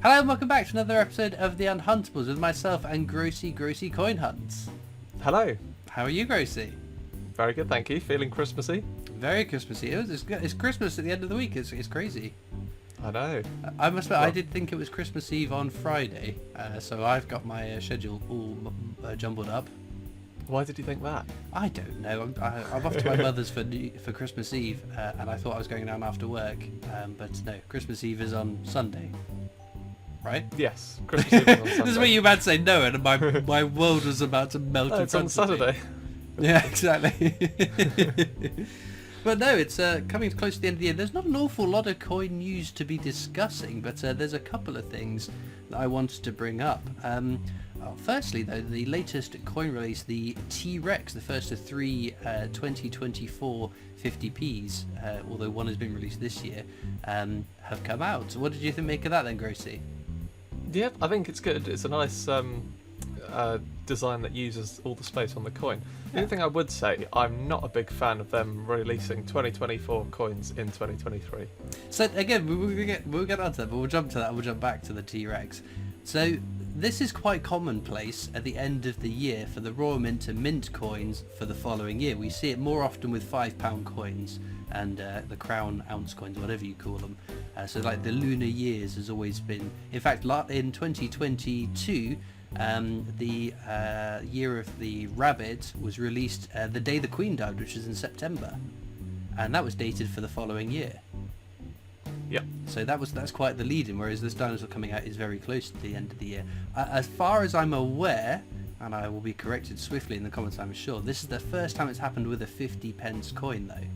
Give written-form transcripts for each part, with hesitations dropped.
Hello and welcome back to another episode of the Unhuntables with myself and Grosey Coin Hunts. Hello. How are you, Grosey? Very good, thank you. Feeling Christmassy? Very Christmassy. It's Christmas at the end of the week. It's crazy. I know. I must admit, I did think it was Christmas Eve on Friday, so I've got my schedule all jumbled up. Why did you think that? I don't know. I'm off to my mother's for Christmas Eve, and I thought I was going down after work, but no, Christmas Eve is on Sunday. Right? Yes, Christmas Eve is on Sunday. This is where you about to say no, and my world was about to melt in It's front on of me. Saturday. Yeah, exactly. But no, it's coming close to the end of the year. There's not an awful lot of coin news to be discussing, but there's a couple of things that I wanted to bring up. Firstly, though, the latest coin release, the T-Rex, the first of three 2024 50p's, although one has been released this year, have come out. So what did you make of that then, Grosey? Yeah, I think it's good. It's a nice design that uses all the space on the coin. The only thing I would say, I'm not a big fan of them releasing 2024 coins in 2023. So again, we'll get onto that, but we'll jump to that. We'll jump back to the T-Rex. So this is quite commonplace at the end of the year for the Royal Mint to mint coins for the following year. We see it more often with £5 coins and the Crown ounce coins, whatever you call them. So like the lunar years has always been. In fact, in 2022, the year of the rabbit was released the day the Queen died, which was in September, and that was dated for the following year. Yeah. So that's quite the lead-in, whereas this dinosaur coming out is very close to the end of the year. As far as I'm aware, and I will be corrected swiftly in the comments, I'm sure, this is the first time it's happened with a 50p coin, though.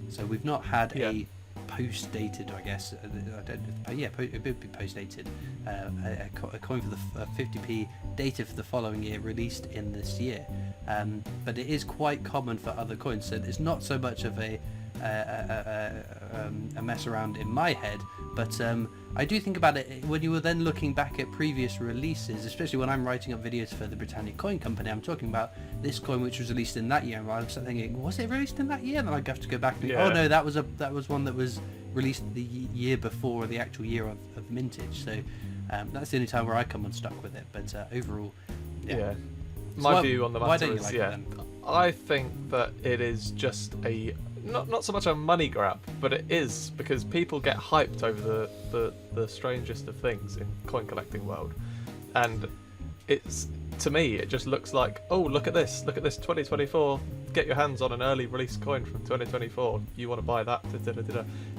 So we've not had a post-dated, I guess, I don't know, yeah, it would be post-dated, a coin for the 50p dated for the following year, released in this year. But it is quite common for other coins, so it's not so much of a mess around in my head, but I do think about it when you were then looking back at previous releases, especially when I'm writing up videos for the Britannic Coin Company. I'm talking about this coin which was released in that year, and I'm thinking, was it released in that year? And then I'd have to go back and oh no, that was one that was released the year before the actual year of mintage. So that's the only time where I come unstuck with it, but overall, yeah. My view on the matter don't you is, like it then? I think that it is just a not so much a money grab, but it is because people get hyped over the strangest of things in coin collecting world, and it's, to me, it just looks like, oh, look at this 2024, get your hands on an early release coin from 2024, you want to buy that,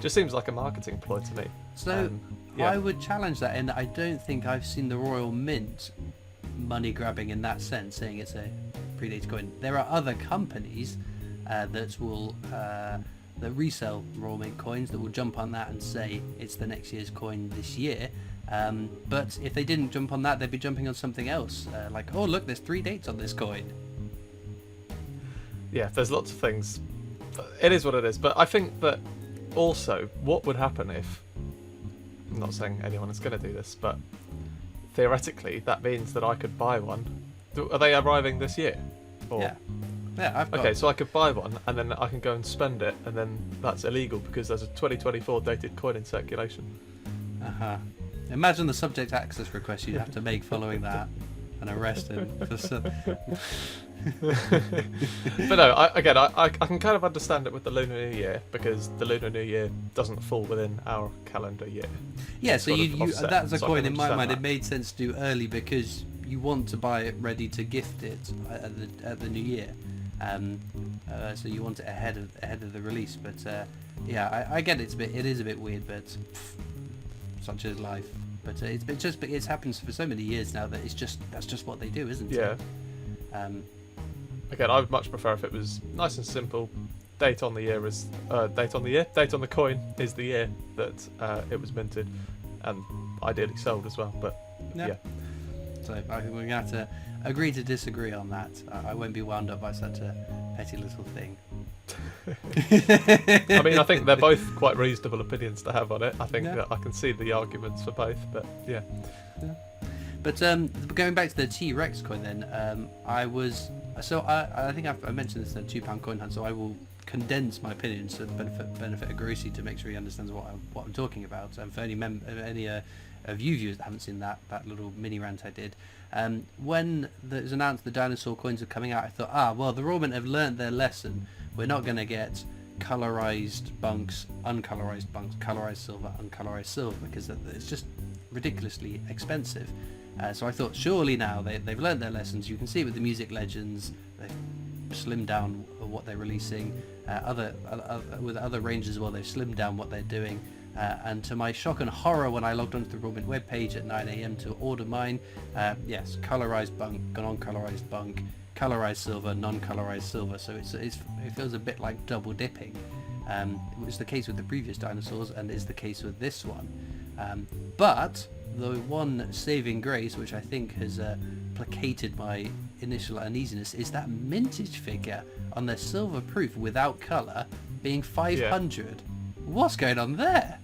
just seems like a marketing ploy to me. So I would challenge that, and I don't think I've seen the Royal Mint money grabbing in that sense, saying it's a predated coin. There are other companies that will that resell Royal Mint coins that will jump on that and say it's the next year's coin this year. But if they didn't jump on that, they'd be jumping on something else, like, oh look, there's 3 dates on this coin. Yeah, there's lots of things. It is what it is. But I think that also, what would happen if, I'm not saying anyone is going to do this, but theoretically that means that I could buy one. Are they arriving this year? Or? Yeah, I've got... Okay, so I could buy one and then I can go and spend it, and then that's illegal because there's a 2024 dated coin in circulation. Imagine the subject access request you'd have to make following that and arrest him for But no, I can kind of understand it with the Lunar New Year, because the Lunar New Year doesn't fall within our calendar year. Yeah, so that's a so coin in my mind. that. It made sense to do early because you want to buy it ready to gift it at the New Year. So you want it ahead of the release. But yeah, I get it is a bit weird, but such is life. But it happens for so many years now that that's just what they do, isn't it? Yeah. Again, I would much prefer if it was nice and simple. Date on the year is date on the coin is the year that it was minted, and ideally sold as well. But yeah. So I think we're gonna have to agree to disagree on that. I won't be wound up by such a petty little thing. I mean, I think they're both quite reasonable opinions to have on it. I think that I can see the arguments for both, but yeah. But going back to the T-Rex coin then, I think I mentioned this in a £2 coin hunt, so I will condense my opinions to benefit of Grosey to make sure he understands what I'm talking about. And for any of you viewers that haven't seen that little mini rant I did, when it was announced the Dinosaur coins are coming out, I thought, well, the Rawmen have learnt their lesson. We're not going to get colorized bunks, uncolorized bunks, colorized silver, uncolorized silver, because it's just ridiculously expensive. So I thought, surely now they've learnt their lessons. You can see it with the Music Legends. They've slimmed down what they're releasing. With other ranges as well, they've slimmed down what they're doing. And to my shock and horror, when I logged onto the Rawmen webpage at 9 a.m. to order mine, yes, colorized bunk, non-colorized bunk, colorized silver, non-colorized silver. So it feels a bit like double dipping. It was the case with the previous dinosaurs, and is the case with this one. But the one saving grace, which I think has placated my initial uneasiness, is that mintage figure on their silver proof without colour being 500. Yeah. What's going on there?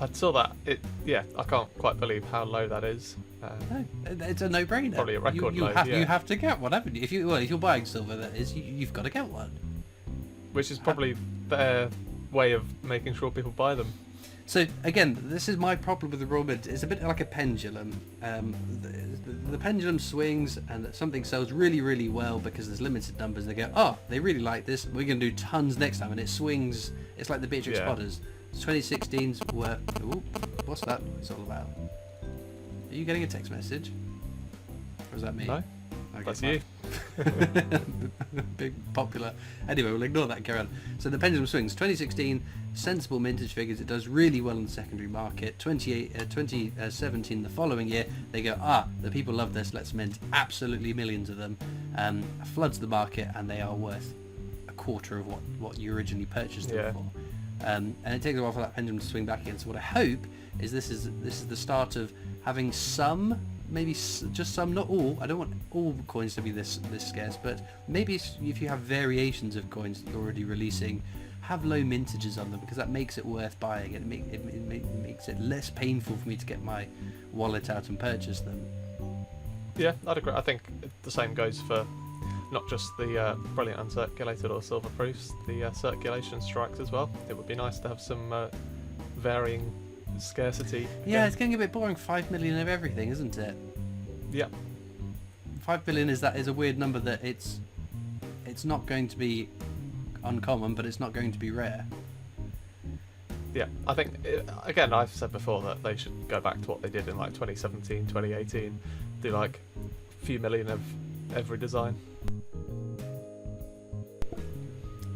I saw that. I can't quite believe how low that is. No, it's a no-brainer. Probably a record low. You have to get one, haven't you? If you're buying silver, that is, you've got to get one. Which is probably their way of making sure people buy them. So again, this is my problem with the Rawmen. It's a bit like a pendulum. The pendulum swings, and something sells really, really well because there's limited numbers. They go, they really like this. We're going to do tons next time, and it swings. It's like the Beatrix Potters. 2016's were. Ooh, what's that? What's it all about? Are you getting a text message? Or is that me? No, okay, that's you. Big popular. Anyway, we'll ignore that and carry on. So the pendulum swings. 2016, sensible mintage figures. It does really well in the secondary market. 2017, the following year, they go, the people love this. Let's mint absolutely millions of them. Floods the market, and they are worth a quarter of what you originally purchased them for. And it takes a while for that pendulum to swing back again. So what I hope is this is the start of having some, maybe just some, not all. I don't want all coins to be this scarce, but maybe if you have variations of coins that you're already releasing, have low mintages on them, because that makes it worth buying. It makes it less painful for me to get my wallet out and purchase them. Yeah, I'd agree. I think the same goes for not just the brilliant uncirculated or silver proofs, the circulation strikes as well. It would be nice to have some varying scarcity. Yeah, it's getting a bit boring. 5 million of everything, isn't it? Yeah. 5 billion is a weird number that it's not going to be uncommon, but it's not going to be rare. Yeah, I think, again, I've said before that they should go back to what they did in like 2017, 2018, do like a few million of every design.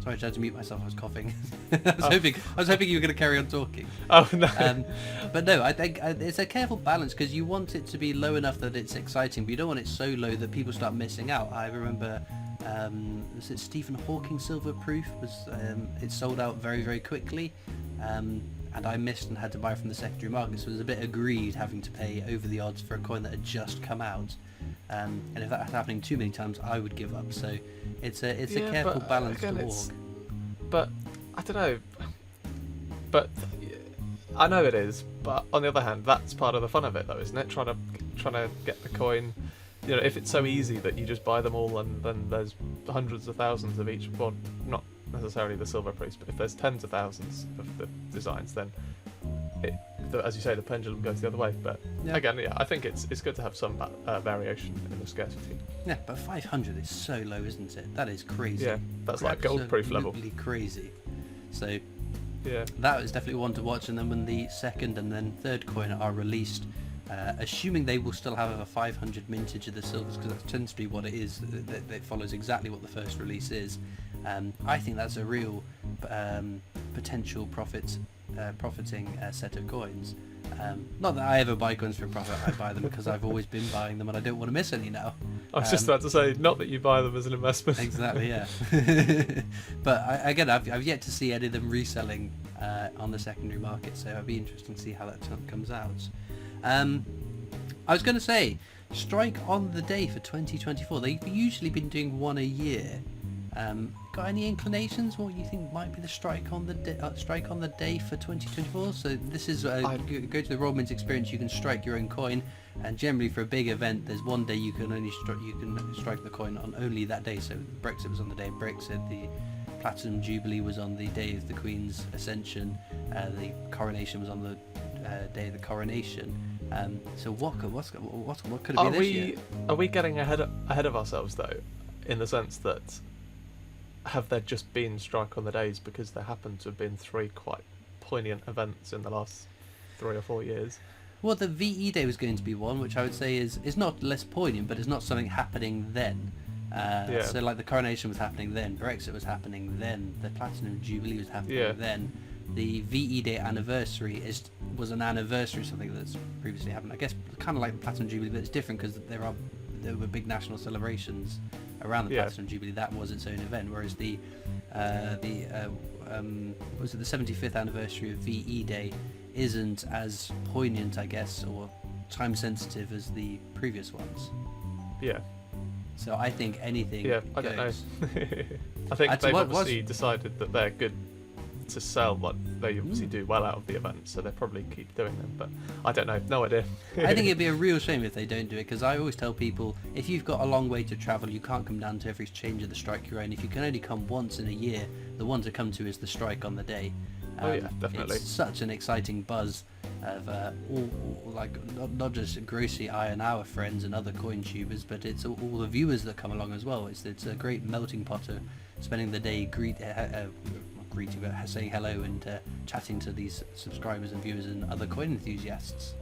Sorry, I tried to mute myself. I was coughing. I was hoping you were going to carry on talking. Oh no. But no, I think it's a careful balance, because you want it to be low enough that it's exciting, but you don't want it so low that people start missing out. I remember, was it Stephen Hawking Silver Proof? It sold out very, very quickly, and I missed and had to buy from the secondary market. So it was a bit of greed having to pay over the odds for a coin that had just come out. And if that was happening too many times, I would give up. So it's a careful balance to walk. But I don't know. But I know it is. But on the other hand, that's part of the fun of it, though, isn't it? Trying to get the coin. You know, if it's so easy that you just buy them all, and then there's hundreds of thousands of each. Well, not necessarily the silver proofs, but if there's tens of thousands of the designs, then as you say, the pendulum goes the other way. But again, I think it's good to have some variation in the scarcity. Yeah, but 500 is so low, isn't it? That is crazy. Yeah, that's like gold proof level. Absolutely crazy. So yeah, that is definitely one to watch. And then when the second and then third coin are released, assuming they will still have a 500 mintage of the silvers, because that tends to be what it is. That follows exactly what the first release is. I think that's a real potential profiting set of coins. Not that I ever buy coins for profit. I buy them because I've always been buying them, and I don't want to miss any now. I was just about to say, not that you buy them as an investment. Exactly, yeah. But I've yet to see any of them reselling on the secondary market, so it'll be interesting to see how that comes out. I was going to say, strike on the day for 2024. They've usually been doing one a year. Got any inclinations what you think might be the strike on the day for 2024? So this is go to the Rawmen's experience. You can strike your own coin, and generally for a big event, there's one day you can only strike the coin on only that day. So Brexit was on the day of Brexit. The Platinum Jubilee was on the day of the Queen's Ascension. The coronation was on the day of the coronation. So what could it be this year? Are we getting ahead of ourselves though, in the sense that have there just been strike on the days because there happen to have been 3 quite poignant events in the last 3 or 4 years? Well, the VE Day was going to be one, which I would say is not less poignant, but it's not something happening then. So like the coronation was happening then, Brexit was happening then, the Platinum Jubilee was happening then. The VE Day anniversary was an anniversary of something that's previously happened. I guess kind of like the Platinum Jubilee, but it's different because there were big national celebrations around the Platinum Jubilee. That was its own event, whereas the 75th anniversary of VE Day isn't as poignant, I guess, or time sensitive as the previous ones. Yeah. So I think anything. Yeah, I don't know. I think they've obviously decided that they're good to sell, but they obviously do well out of the event, so they probably keep doing them. But I don't know, no idea. I think it'd be a real shame if they don't do it, because I always tell people, if you've got a long way to travel, you can't come down to every change of the strike you're in. If you can only come once in a year, the one to come to is the strike on the day. Oh yeah, definitely. It's such an exciting buzz of all like not just Grosey Iron Hour friends and other coin tubers, but it's all the viewers that come along as well. It's a great melting pot of spending the day saying hello and chatting to these subscribers and viewers and other coin enthusiasts.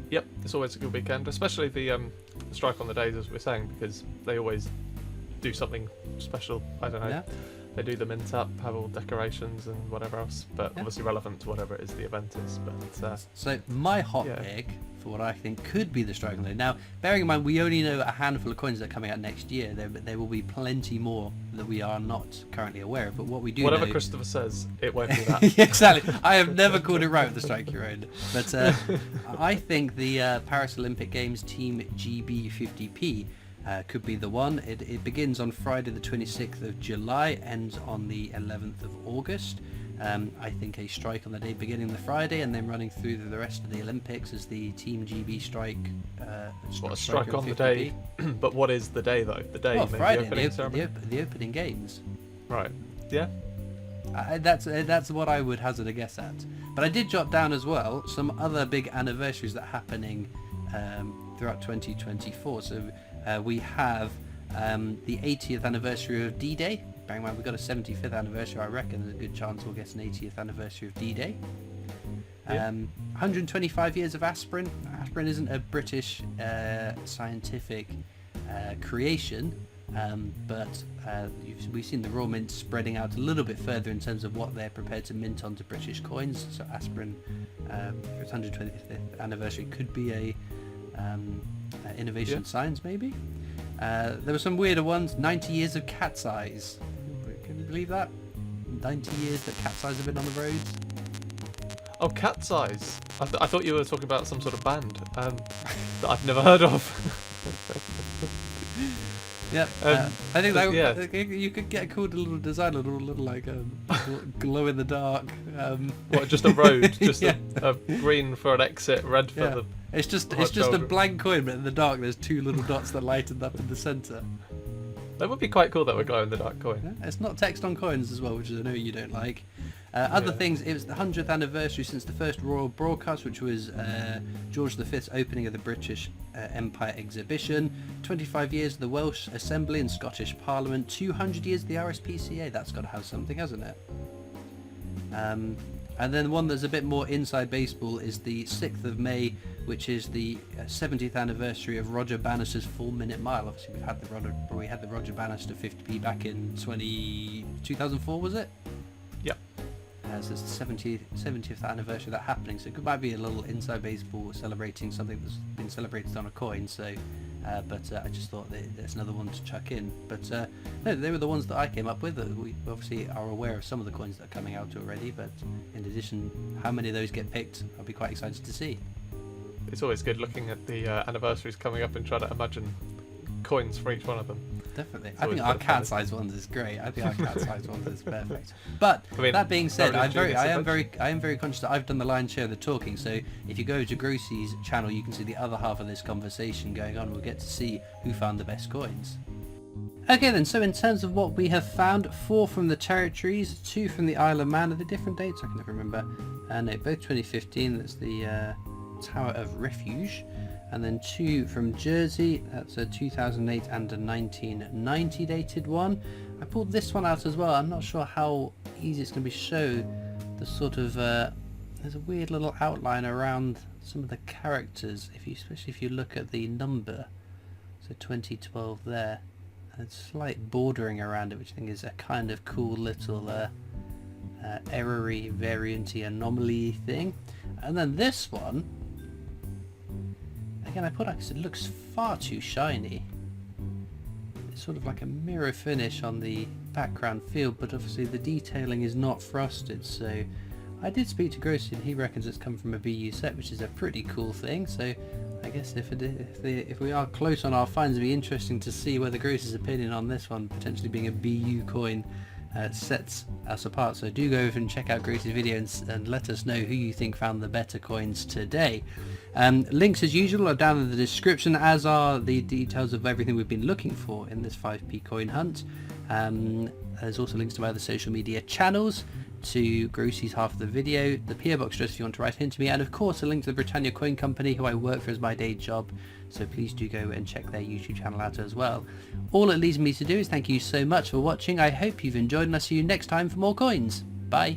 Yep, it's always a good weekend, especially the strike on the days, as we're saying, because they always do something special. I don't know. Yeah. They do the mint up, have all decorations and whatever else, but obviously relevant to whatever it is the event is. But so my hot pick for what I think could be the strike on the day. Now, bearing in mind we only know a handful of coins that are coming out next year. There will be plenty more that we are not currently aware of. But what we do whatever know, Christopher says, it won't be that. Yeah, exactly. I have never called it right with the strike you're in. But I think the Paris Olympic Games Team GB50P could be the one. It begins on Friday the 26th of July, ends on the 11th of August. I think a strike on the day beginning the Friday and then running through the rest of the Olympics as the Team GB strike. What a strike on the day. But what is the day though? The day, well, Friday, the opening ceremony? The opening games. Right. Yeah. That's what I would hazard a guess at. But I did jot down as well some other big anniversaries that are happening throughout 2024. So we have the 80th anniversary of D-Day. Bang man, we've got a 75th anniversary. I reckon there's a good chance we'll get an 80th anniversary of D-Day. 125 years of aspirin. Aspirin isn't a British scientific creation, but we've seen the Royal Mint spreading out a little bit further in terms of what they're prepared to mint onto British coins. So aspirin, for its 125th anniversary, could be a innovation science maybe. There were some weirder ones. 90 years of cat's eyes. Can you believe that? 90 years that cat's eyes have been on the roads. Oh, Cat's Eyes. I thought you were talking about some sort of band that I've never heard of. Yeah, I think that you could get called a little design, a little like glow in the dark. What? Just a road, just a green for an exit, red for the. It's just a blank coin, but in the dark there's 2 little dots that lighten up in the centre. That would be quite cool. That would glow in the dark coin. Yeah, it's not text on coins as well, which I know you don't like. Other things, it was the 100th anniversary since the first royal broadcast, which was George V's opening of the British Empire exhibition. 25 years of the Welsh Assembly and Scottish Parliament. 200 years of the RSPCA. That's got to have something, hasn't it? And then one that's a bit more inside baseball is the 6th of May, which is the 70th anniversary of Roger Bannister's 4-minute mile. Obviously, we had the Roger Bannister 50p back in 2004, was it? Yep. So it's the 70th anniversary of that happening. So it might be a little inside baseball celebrating something that's been celebrated on a coin. So, but I just thought that there's another one to chuck in. But no, they were the ones that I came up with. We obviously are aware of some of the coins that are coming out already. But in addition, how many of those get picked, I'll be quite excited to see. It's always good looking at the anniversaries coming up and trying to imagine coins for each one of them. Definitely. I think our cat-sized ones is great. I think our cat-sized ones is perfect. But that being said, I am very conscious that I've done the lion's share of the talking. So if you go to Grosey's channel, you can see the other half of this conversation going on. We'll get to see who found the best coins. Okay then, so in terms of what we have found, 4 from the territories, 2 from the Isle of Man. Are the different dates? I can never remember. No, both 2015, that's the Tower of Refuge. And then 2 from Jersey, that's a 2008 and a 1990 dated one. I pulled this one out as well. I'm not sure how easy it's going to be to show the sort of... there's a weird little outline around some of the characters, especially if you look at the number. So 2012 there. And slight bordering around it, which I think is a kind of cool little error-y, variant-y, anomaly thing. And then this one, again I put out because it looks far too shiny. It's sort of like a mirror finish on the background field, but obviously the detailing is not frosted. So I did speak to Grosey and he reckons it's come from a BU set, which is a pretty cool thing. So I guess if we are close on our finds, it'd be interesting to see whether Grosey's opinion on this one potentially being a BU coin sets us apart. So do go over and check out Grosey's video and let us know who you think found the better coins today. Links as usual are down in the description, as are the details of everything we've been looking for in this 5p coin hunt. There's also links to my other social media channels, to Grosey's half of the video, the PO box address if you want to write into me, and of course a link to the Britannia Coin Company, who I work for as my day job, so please do go and check their YouTube channel out as well. All it leaves me to do is thank you so much for watching. I hope you've enjoyed, and I'll see you next time for more coins. Bye.